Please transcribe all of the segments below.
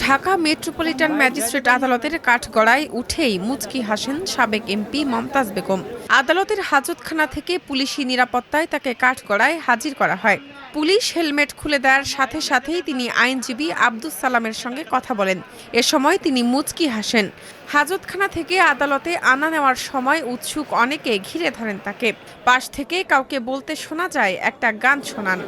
Dhaka metropolitan magistrate আদালতের কাঠগড়ায় উঠেই মুচকি হাসেন সাবেক এমপি মমতাজ বেগম। আদালতের হাজতখানা থেকে পুলিশি নিরাপত্তায় তাকে কাঠগড়ায় হাজির করা হয়। পুলিশ হেলমেট খুলে দেওয়ার সাথে সাথেই তিনি আইনজীবী আব্দুস সালামের সঙ্গে কথা বলেন। এ সময় তিনি মুচকি হাসেন। হাজতখানা থেকে আদালতে আনা নেওয়ার সময় উৎসুক অনেকে ঘিরে ধরেন তাকে। পাশ থেকে কাউকে বলতে শোনা যায়, একটা গান শোনান।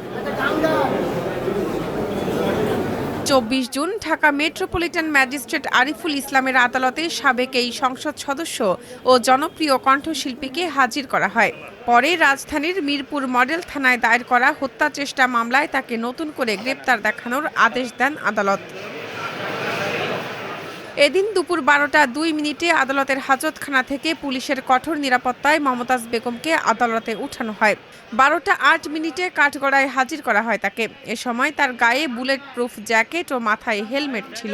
২৪ June Dhaka metropolitan magistrate Ariful ইসলামের আদালতে সাবেক এই সংসদ সদস্য ও জনপ্রিয় কণ্ঠশিল্পীকে হাজির করা হয়। পরে রাজধানীর মিরপুর মডেল থানায় দায়ের করা হত্যা চেষ্টা মামলায় তাকে নতুন করে গ্রেপ্তার দেখানোর আদেশ দেন আদালত। এদিন দুপুর ১২টা ২ মিনিটে আদালতের হাজতখানা থেকে পুলিশের কঠোর নিরাপত্তায় মমতাজ বেগমকে আদালতে উঠানো হয়। ১২টা ৮ মিনিটে কাঠগড়ায় হাজির করা হয় তাকে। এ সময় তার গায়ে বুলেট প্রুফ জ্যাকেট ও মাথায় হেলমেট ছিল।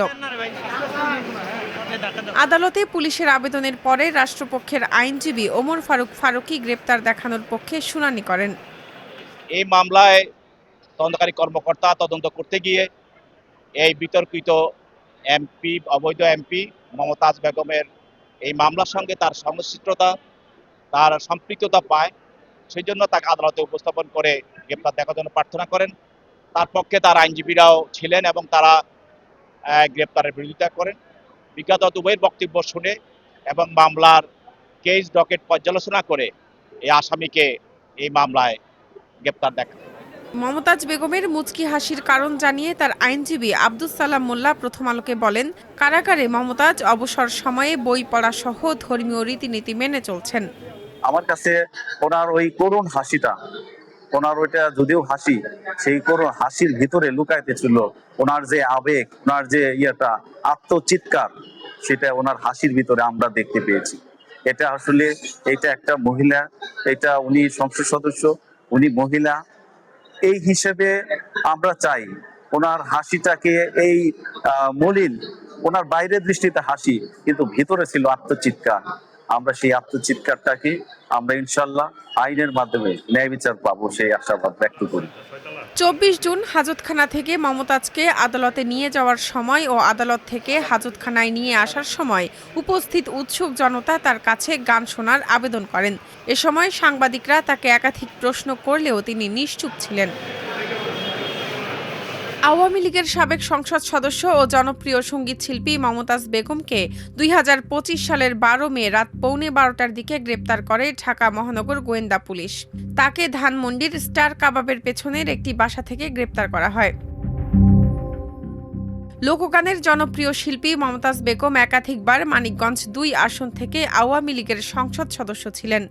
আদালতে পুলিশের আবেদনের পরে রাষ্ট্রপক্ষের আইনজীবী ওমর ফারুক ফারুকী গ্রেপ্তার দেখানোর পক্ষে শুনানি করেন। এই মামলায় তদন্তকারী কর্মকর্তা তদন্ত করতে গিয়ে এই বিতর্কিত এমপি, অবৈধ এমপি মমতাজ বেগমের এই মামলার সঙ্গে তার সংশ্লিষ্টতা, তার সম্পৃক্ততা পায়, সেই জন্য তাকে আদালতে উপস্থাপন করে গ্রেপ্তার দেখার জন্য প্রার্থনা করেন। তার পক্ষে তার আইনজীবীরাও ছিলেন এবং তারা গ্রেপ্তারের বিরোধিতা করেন। বিজ্ঞত উভয়ের বক্তব্য শুনে এবং মামলার কেস ডকেট পর্যালোচনা করে এই আসামিকে এই মামলায় গ্রেপ্তার দেখান। মমতাজ বেগমের মুচকি হাসির কারণ জানিয়ে তার আইনজীবী আব্দুস সালাম মোল্লা প্রথম আলোকে বলেন, কারাগারে মমতাজ অবসর সময়ে বই পড়া সহ ধর্মীয় রীতিনীতি মেনে চলছেন। আমার কাছে ওনার ওই করুণ হাসিটা, ওনার ওইটা যদিও হাসি, সেই করুণ হাসির ভিতরে লুকাইতে ছিল ওনার যে আবেগ, ওনার যে আত্মচিৎকার, সেটা ওনার হাসির ভিতরে আমরা দেখতে পেয়েছি। এটা আসলে এটা একটা মহিলা, এটা উনি সংসদ সদস্য, উনি মহিলা, এই হিসেবে আমরা চাই ওনার হাসিটাকে এই মলিন, ওনার বাইরের দৃষ্টিতে হাসি কিন্তু ভিতরে ছিল আত্মচিৎকার। আমরা সেই আত্মচিৎকারটাকে আমরা ইনশাল্লাহ আইনের মাধ্যমে ন্যায় বিচার পাবো, সেই আশাবাদ ব্যক্ত করি। ২৪ জুন হাজতখানা থেকে মমতাজকে আদালতে নিয়ে যাওয়ার সময় ও আদালত থেকে হাজতখানায় নিয়ে আসার সময় উপস্থিত উৎসুক জনতা তার কাছে গান শোনার আবেদন করেন। এ সময় সাংবাদিকরা তাকে একাধিক প্রশ্ন করলেও তিনি নিশ্চুপ ছিলেন। আওয়ামী লীগের সাবেক সংসদ সদস্য ও জনপ্রিয় সঙ্গীতশিল্পী মমতাজ বেগমকে ২০২৫ সালের ১২ মে রাত ১১:৩০টার দিকে গ্রেপ্তার করে ঢাকা মহানগর গোয়েন্দা পুলিশ। তাকে ধানমন্ডির স্টার কাবাবের পেছনের একটি বাসা থেকে গ্রেপ্তার করা হয়। লোকগানের জনপ্রিয় শিল্পী মমতাজ বেগম একাধিকবার মানিকগঞ্জ ২ আসন থেকে আওয়ামী লীগের সংসদ সদস্য ছিলেন।